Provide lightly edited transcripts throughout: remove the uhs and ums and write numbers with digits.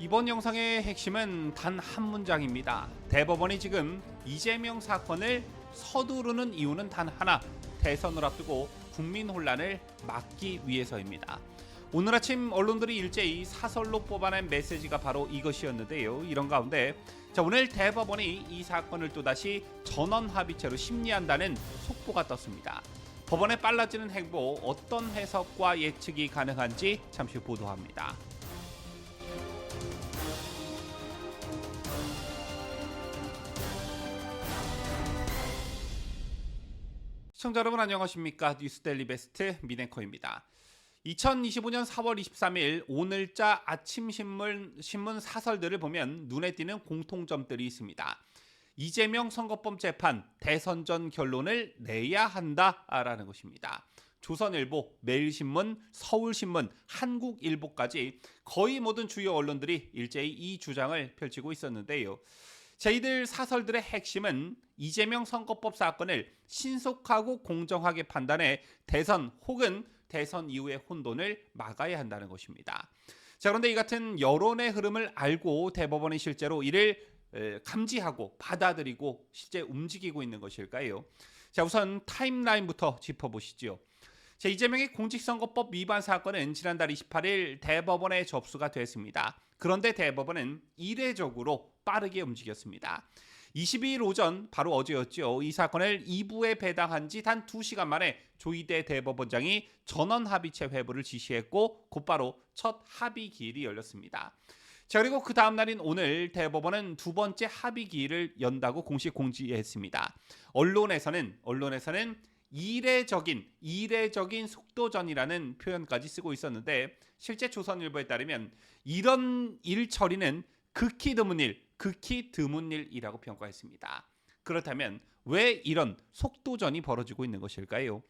이번 영상의 핵심은 단 한 문장입니다. 대법원이 지금 이재명 사건을 서두르는 이유는 단 하나, 대선을 앞두고 국민 혼란을 막기 위해서입니다. 오늘 아침 언론들이 일제히 사설로 뽑아낸 메시지가 바로 이것이었는데요. 이런 가운데 오늘 대법원이 이 사건을 또다시 전원 합의체로 심리한다는 속보가 떴습니다. 법원의 빨라지는 행보, 어떤 해석과 예측이 가능한지 잠시 후 보도합니다. 시청자 여러분 안녕하십니까? 뉴스데일리 베스트 민앵커입니다. 2025년 4월 23일 오늘자 아침신문 사설들을 보면 눈에 띄는 공통점들이 있습니다. 이재명 선거법 재판 대선 전 결론을 내야 한다라는 것입니다. 조선일보, 매일신문, 서울신문, 한국일보까지 거의 모든 주요 언론들이 일제히 이 주장을 펼치고 있었는데요. 이들 사설들의 핵심은 이재명 선거법 사건을 신속하고 공정하게 판단해 대선 혹은 대선 이후의 혼돈을 막아야 한다는 것입니다. 그런데 이 같은 여론의 흐름을 알고 대법원이 실제로 이를 감지하고 받아들이고 실제 움직이고 있는 것일까요? 우선 타임라인부터 짚어보시죠. 이재명의 공직선거법 위반 사건은 지난달 28일 대법원에 접수가 됐습니다. 그런데 대법원은 이례적으로 빠르게 움직였습니다. 22일 오전 바로 어제였죠. 이 사건을 2부에 배당한 지 단 2시간 만에 조희대 대법원장이 전원 합의체 회부를 지시했고 곧바로 첫 합의 기일이 열렸습니다. 그리고 그 다음 날인 오늘 대법원은 두 번째 합의 기일을 연다고 공식 공지했습니다. 언론에서는 이례적인 속도전이라는 표현까지 쓰고 있었는데 실제 조선일보에 따르면 이런 일 처리는 극히 드문 일이라고 평가했습니다. 그렇다면 왜 이런 속도전이 벌어지고 있는 것일까요?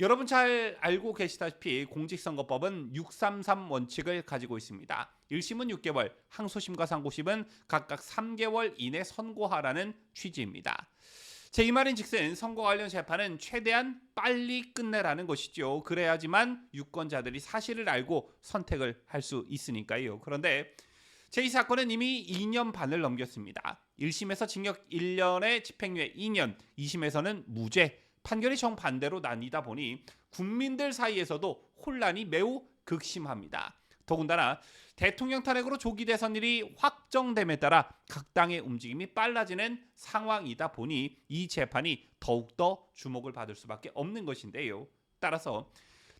여러분 잘 알고 계시다시피 공직선거법은 633 원칙을 가지고 있습니다. 1심은 6개월, 항소심과 상고심은 각각 3개월 이내 선고하라는 취지입니다. 이 말인즉슨 선거 관련 재판은 최대한 빨리 끝내라는 것이죠. 그래야지만 유권자들이 사실을 알고 선택을 할 수 있으니까요. 그런데 이 사건은 이미 2년 반을 넘겼습니다. 1심에서 징역 1년에 집행유예 2년, 2심에서는 무죄, 판결이 정반대로 나뉘다 보니 국민들 사이에서도 혼란이 매우 극심합니다. 더군다나 대통령 탄핵으로 조기 대선일이 확정됨에 따라 각 당의 움직임이 빨라지는 상황이다 보니 이 재판이 더욱더 주목을 받을 수밖에 없는 것인데요. 따라서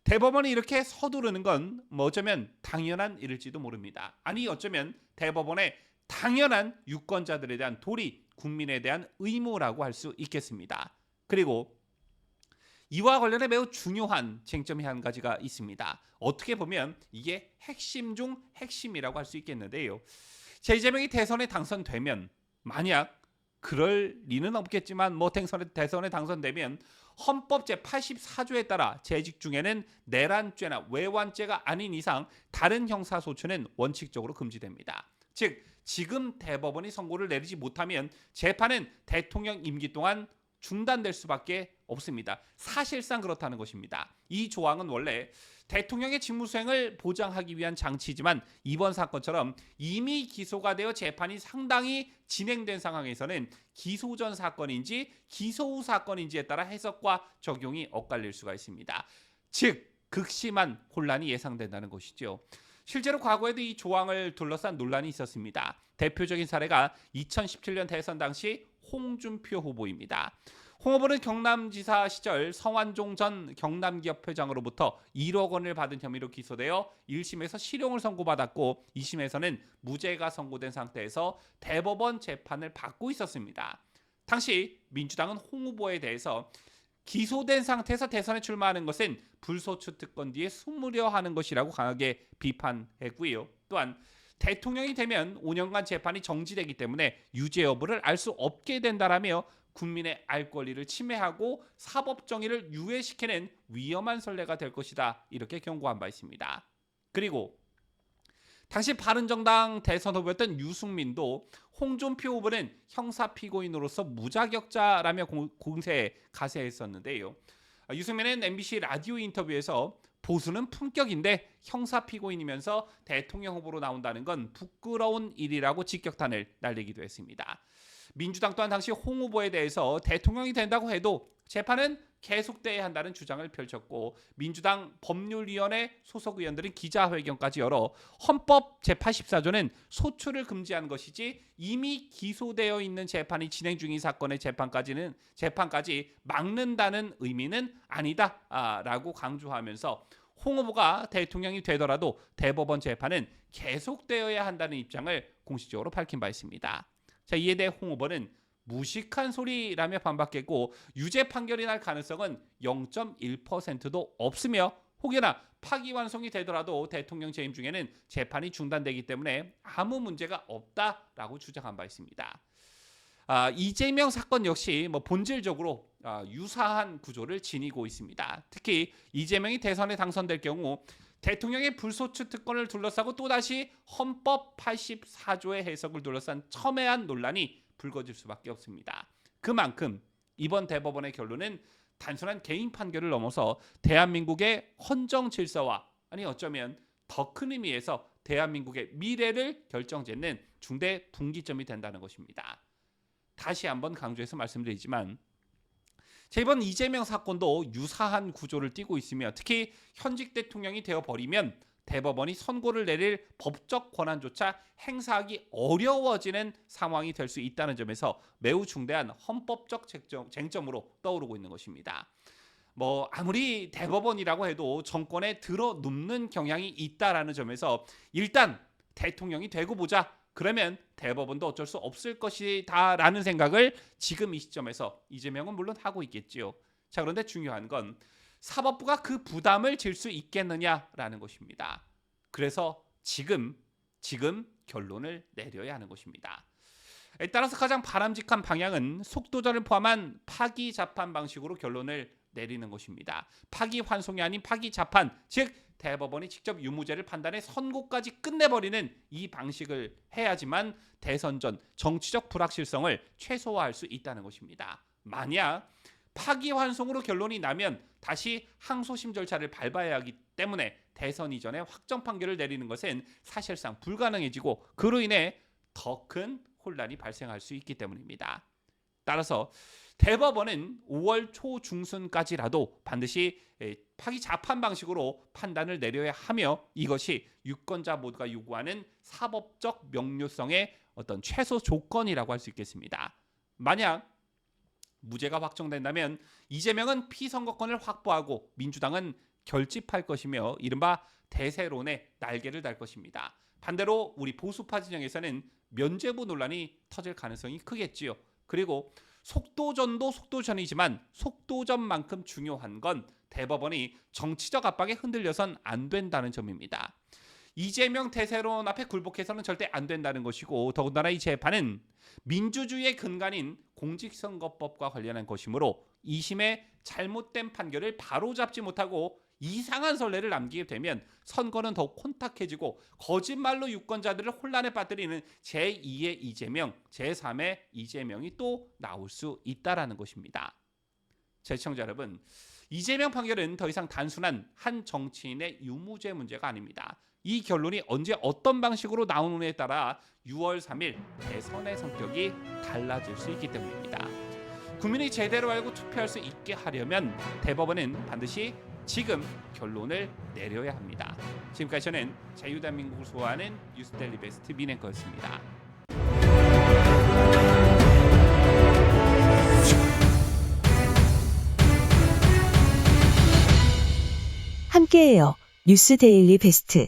대법원이 이렇게 서두르는 건 어쩌면 당연한 일일지도 모릅니다. 아니 어쩌면 대법원의 당연한 유권자들에 대한 도리, 국민에 대한 의무라고 할 수 있겠습니다. 그리고 이와 관련해 매우 중요한 쟁점이 한 가지가 있습니다. 어떻게 보면 이게 핵심 중 핵심이라고 할 수 있겠는데요. 이재명이 대선에 당선되면 만약 그럴 리는 없겠지만 대선에 당선되면 헌법 제84조에 따라 재직 중에는 내란죄나 외환죄가 아닌 이상 다른 형사소추는 원칙적으로 금지됩니다. 즉 지금 대법원이 선고를 내리지 못하면 재판은 대통령 임기 동안 중단될 수밖에 없습니다. 사실상 그렇다는 것입니다. 이 조항은 원래 대통령의 직무수행을 보장하기 위한 장치지만 이번 사건처럼 이미 기소가 되어 재판이 상당히 진행된 상황에서는 기소 전 사건인지 기소 후 사건인지에 따라 해석과 적용이 엇갈릴 수가 있습니다. 즉 극심한 혼란이 예상된다는 것이죠. 실제로 과거에도 이 조항을 둘러싼 논란이 있었습니다. 대표적인 사례가 2017년 대선 당시 홍준표 후보입니다. 홍 후보는 경남지사 시절 성완종 전 경남기업회장으로부터 1억 원을 받은 혐의로 기소되어 1심에서 실형을 선고받았고 2심에서는 무죄가 선고된 상태에서 대법원 재판을 받고 있었습니다. 당시 민주당은 홍 후보에 대해서 기소된 상태에서 대선에 출마하는 것은 불소추 특권 뒤에 숨으려 하는 것이라고 강하게 비판했고요. 또한 대통령이 되면 5년간 재판이 정지되기 때문에 유죄 여부를 알 수 없게 된다라며 국민의 알 권리를 침해하고 사법 정의를 유해시키는 위험한 선례가 될 것이다. 이렇게 경고한 바 있습니다. 그리고 당시 바른정당 대선 후보였던 유승민도 홍준표 후보는 형사 피고인으로서 무자격자라며 공세에 가세했었는데요. 유승민은 MBC 라디오 인터뷰에서 보수는 품격인데 형사 피고인이면서 대통령 후보로 나온다는 건 부끄러운 일이라고 직격탄을 날리기도 했습니다. 민주당 또한 당시 홍 후보에 대해서 대통령이 된다고 해도 재판은 계속돼야 한다는 주장을 펼쳤고, 민주당 법률위원회 소속 의원들은 기자회견까지 열어 헌법 제84조는 소출을 금지한 것이지 이미 기소되어 있는 재판이 진행 중인 사건의 재판까지 막는다는 의미는 아니다라고 강조하면서 홍 후보가 대통령이 되더라도 대법원 재판은 계속되어야 한다는 입장을 공식적으로 밝힌 바 있습니다. 자, 이에 대해 홍 후보는 무식한 소리라며 반박했고, 유죄 판결이 날 가능성은 0.1%도 없으며, 혹여나 파기환송이 되더라도 대통령 재임 중에는 재판이 중단되기 때문에 아무 문제가 없다라고 주장한 바 있습니다. 이재명 사건 역시 본질적으로 유사한 구조를 지니고 있습니다. 특히 이재명이 대선에 당선될 경우 대통령의 불소추 특권을 둘러싸고 또다시 헌법 84조의 해석을 둘러싼 첨예한 논란이 불거질 수밖에 없습니다. 그만큼 이번 대법원의 결론은 단순한 개인 판결을 넘어서 대한민국의 헌정 질서와, 아니 어쩌면 더 큰 의미에서 대한민국의 미래를 결정짓는 중대 분기점이 된다는 것입니다. 다시 한번 강조해서 말씀드리지만, 이번 이재명 사건도 유사한 구조를 띠고 있으며, 특히 현직 대통령이 되어버리면 대법원이 선고를 내릴 법적 권한조차 행사하기 어려워지는 상황이 될 수 있다는 점에서 매우 중대한 헌법적 쟁점으로 떠오르고 있는 것입니다. 아무리 대법원이라고 해도 정권에 들어눕는 경향이 있다라는 점에서 일단 대통령이 되고 보자, 그러면 대법원도 어쩔 수 없을 것이다라는 생각을 지금 이 시점에서 이재명은 물론 하고 있겠지요. 자, 그런데 중요한 건 사법부가 그 부담을 질 수 있겠느냐라는 것입니다. 그래서 지금 결론을 내려야 하는 것입니다. 따라서 가장 바람직한 방향은 속도전을 포함한 파기자판 방식으로 결론을 내리는 것입니다. 파기환송이 아닌 파기자판, 즉 대법원이 직접 유무죄를 판단해 선고까지 끝내버리는 이 방식을 해야지만 대선 전 정치적 불확실성을 최소화할 수 있다는 것입니다. 만약 파기환송으로 결론이 나면 다시 항소심 절차를 밟아야 하기 때문에 대선 이전에 확정 판결을 내리는 것은 사실상 불가능해지고, 그로 인해 더 큰 혼란이 발생할 수 있기 때문입니다. 따라서 대법원은 5월 초중순까지라도 반드시 파기자판 방식으로 판단을 내려야 하며, 이것이 유권자 모두가 요구하는 사법적 명료성의 어떤 최소 조건이라고 할 수 있겠습니다. 만약 무죄가 확정된다면 이재명은 피선거권을 확보하고 민주당은 결집할 것이며, 이른바 대세론의 날개를 달 것입니다. 반대로 우리 보수파 진영에서는 면죄부 논란이 터질 가능성이 크겠지요. 그리고 속도전도 속도전이지만 속도전만큼 중요한 건 대법원이 정치적 압박에 흔들려선 안 된다는 점입니다. 이재명 대세론 앞에 굴복해서는 절대 안 된다는 것이고, 더군다나 이 재판은 민주주의의 근간인 공직선거법과 관련한 것이므로 2심의 잘못된 판결을 바로잡지 못하고 이상한 선례를 남기게 되면 선거는 더욱 혼탁해지고 거짓말로 유권자들을 혼란에 빠뜨리는 제2의 이재명, 제3의 이재명이 또 나올 수 있다라는 것입니다. 제 시청자 여러분, 이재명 판결은 더 이상 단순한 한 정치인의 유무죄 문제가 아닙니다. 이 결론이 언제 어떤 방식으로 나오느냐에 따라 6월 3일 대선의 성격이 달라질 수 있기 때문입니다. 국민이 제대로 알고 투표할 수 있게 하려면 대법원은 반드시 지금 결론을 내려야 합니다. 지금까지 저는 자유대한민국을 수호하는 뉴스데일리 베스트 민앵커였습니다. 함께해요. 뉴스데일리 베스트.